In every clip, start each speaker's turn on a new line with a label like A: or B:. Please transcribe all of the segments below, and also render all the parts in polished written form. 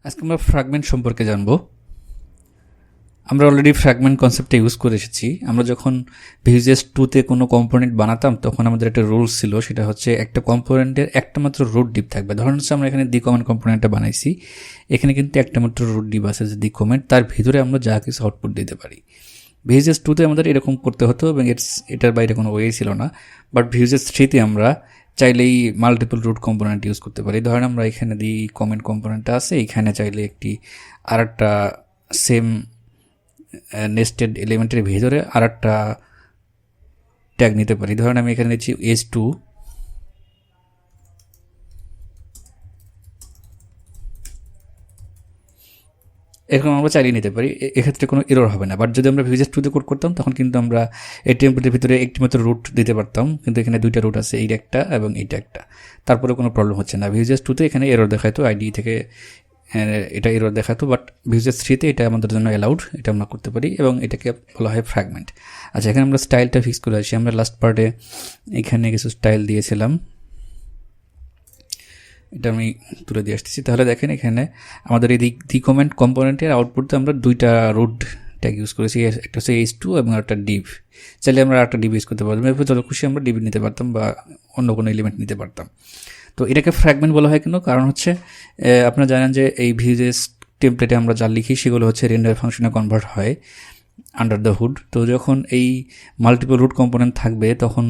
A: আজকে আমরা ফ্র্যাগমেন্ট সম্পর্কে জানব। আমরা অলরেডি ফ্র্যাগমেন্ট কনসেপ্টটা ইউজ করে এসেছি। আমরা যখন Vue.js 2-তে কোনো কম্পোনেন্ট বানাতাম তখন আমাদের একটা রুলস ছিল, সেটা হচ্ছে একটা কম্পোনেন্টের একটা মাত্র রুট ডিপ থাকবে। ধরুন হচ্ছে আমরা এখানে দি কমেন্ট কম্পোনেন্টটা বানাইছি, এখানে কিন্তু একটা মাত্র রুট ডিপ আছে যে দি কমেন্ট, তার ভিতরে আমরা যা কিছু আউটপুট দিতে পারি। Vue.js 2-তে আমাদের এরকম করতে হতো এবং এটার বাইরে কোনো ওয়ে ছিল না। বাট Vue.js 3-তে আমরা চাইলেই মাল্টিপল রুট কম্পোনেন্ট ইউজ করতে পারি। ধরেন আমরা এখানে দি কমেন্ট কম্পোনেন্টটা আছে, এখানে চাইলে একটি আরেকটা সেম নেস্টেড এলিমেন্টের ভিতরে আরেকটা ট্যাগ নিতে পারি। ধরেন আমি এখানে নিচ্ছি h2, এরকম আমরা চালিয়ে নিতে পারি, এক্ষেত্রে কোনো এরর হবে না। বাট যদি আমরা Vue.js 2-তে কোড করতাম তখন কিন্তু আমরা এই টেমপ্লেটের ভিতরে একটি মাত্র রুট দিতে পারতাম, কিন্তু এখানে দুইটা রুট আছে, এই একটা এবং এইটা একটা, তারপরে কোনো প্রবলেম হচ্ছে না। Vue.js 2-তে এখানে এরর দেখাতো, আইডি থেকে এটা এরর দেখাতো, বাট Vue.js 3-তে এটা আমাদের জন্য অ্যালাউড, এটা আমরা করতে পারি এবং এটাকে বলা হয় ফ্র্যাগমেন্ট। আচ্ছা, এখানে আমরা স্টাইলটা ফিক্স করে আসি। আমরা লাস্ট পার্টে এখানে কিছু স্টাইল দিয়েছিলাম, এটা আমি তুলে দিয়ে আসতেছি। তাহলে দেখেন এখানে আমাদের এই দি কমেন্ট কম্পোনেন্টের আউটপুটে আমরা দুইটা রুট ট্যাগ ইউজ করেছি, একটা হচ্ছে h2 এবং একটা ডিভ। চাইলে আমরা একটা ডিভ ইউজ করতে পারতাম, এরপর যত খুশি আমরা ডিভ নিতে পারতাম বা অন্য কোনো এলিমেন্ট নিতে পারতাম। তো এটাকে ফ্র্যাগমেন্ট বলা হয় কেন? কারণ হচ্ছে আপনারা জানেন যে এই Vue.js টেমপ্লেটে আমরা যা লিখি সেগুলো হচ্ছে রেন্ডার ফাংশনে কনভার্ট হয় আন্ডার দ্য হুড। তো যখন এই মাল্টিপল রুট কম্পোনেন্ট থাকবে তখন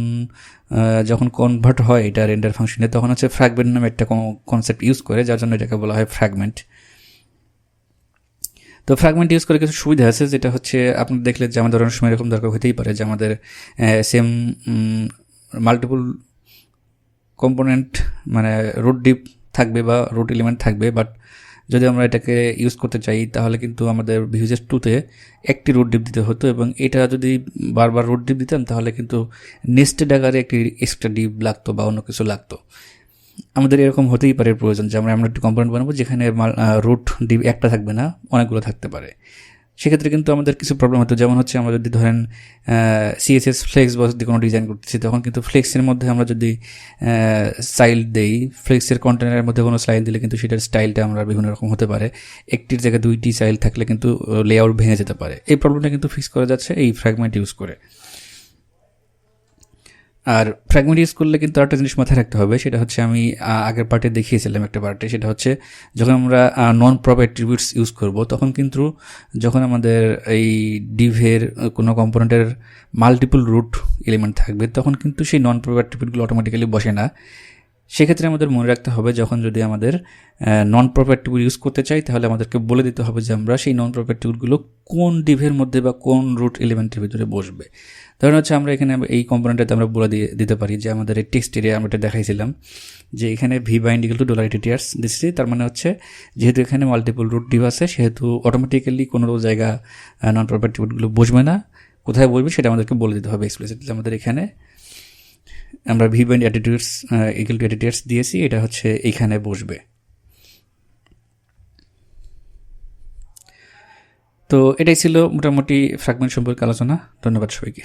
A: যখন কনভার্ট হয় এটা রেন্ডার ফাংশনে, তখন হচ্ছে ফ্র্যাগমেন্ট নামে একটা কনসেপ্ট ইউজ করে, যার জন্য এটাকে বলা হয় ফ্র্যাগমেন্ট। তো ফ্র্যাগমেন্ট ইউজ করে কিছু সুবিধা আছে, যেটা হচ্ছে আপনি দেখলে যে আমাদের অনেক সময় এরকম দরকার হতেই পারে যে আমাদের সেম মাল্টিপল কম্পোনেন্ট মানে রুট ডিপ থাকবে বা রুট এলিমেন্ট থাকবে, বাট যদি আমরা এটাকে ইউজ করতে চাই তাহলে কিন্তু আমাদের Vue.js 2-তে একটি রুট ডিপ দিতে হতো, এবং এটা যদি বারবার রুট ডিপ দিতাম তাহলে কিন্তু নেস্টেড আকারে একটি এক্সট্রা ডিপ লাগতো বা অন্য কিছু লাগতো। আমাদের এরকম হতেই পারে প্রয়োজন যে আমরা একটি কম্পোনেন্ট বানাবো যেখানে রুট ডিপ একটা থাকবে না, অনেকগুলো থাকতে পারে। সেক্ষেত্রে কিন্তু আমাদের কিছু প্রবলেম হতো, যেমন হচ্ছে আমরা যদি ধরেন সিএসএস ফ্লেক্স বা যদি কোনো ডিজাইন করতেছি তখন কিন্তু ফ্লেক্সের মধ্যে আমরা যদি স্টাইল দেই, ফ্লেক্সের কন্টেনারের মধ্যে কোনো স্টাইল দিলে কিন্তু সেটার স্টাইলটা আমরা বিভিন্ন রকম হতে পারে। একটির জায়গায় দুইটি স্টাইল থাকলে কিন্তু লেআউট ভেঙে যেতে পারে। এই প্রবলেমটা কিন্তু ফিক্স করা যাচ্ছে এই ফ্র্যাগমেন্ট ইউজ করে। আর ফ্র্যাগমেন্ট ইউজ করলে কিন্তু একটা জিনিস মাথায় রাখতে হবে, সেটা হচ্ছে আমি আগের পার্টে দেখিয়েছিলাম একটা পার্টে, সেটা হচ্ছে যখন আমরা নন প্রপ অ্যাট্রিবিউটস ইউজ করব তখন কিন্তু যখন আমাদের এই ডিভের কোনো কম্পোনেন্টের মাল্টিপল রুট এলিমেন্ট থাকবে তখন কিন্তু সেই নন প্রপ অ্যাট্রিবিউটগুলো অটোমেটিক্যালি বসে না। সেক্ষেত্রে আমাদের মনে রাখতে হবে যখন যদি আমাদের নন প্রপ অ্যাট্রিবিউট ইউজ করতে চাই তাহলে আমাদেরকে বলে দিতে হবে যে আমরা সেই নন প্রপ অ্যাট্রিবিউটগুলো কোন ডিভের মধ্যে বা কোন রুট এলিমেন্টের ভিতরে বসবে। ধরুন হচ্ছে আমরা এখানে এই কম্পোনেন্টটাতে আমরা বলে দিতে পারি যে আমাদের এই টেক্সট এরিয়া আমরা এটা দেখাইছিলাম যে এখানে v_= $ATTRs দিচ্ছি, তার মানে হচ্ছে যেহেতু এখানে মাল্টিপল রুট ডিভ আছে সেহেতু অটোমেটিক্যালি কোনো জায়গা নন প্রপ অ্যাট্রিবিউটগুলো বসবে না, কোথায় বসবে সেটা আমাদেরকে বলে দিতে হবে এক্সপ্লিসিটলি। আমাদের এখানে আমরা v_ATTRs দিয়েছি, এটা হচ্ছে এইখানে বসবে। তো এটাই ছিল মোটামুটি ফ্র্যাগমেন্ট সম্পর্কে আলোচনা। ধন্যবাদ সবাইকে।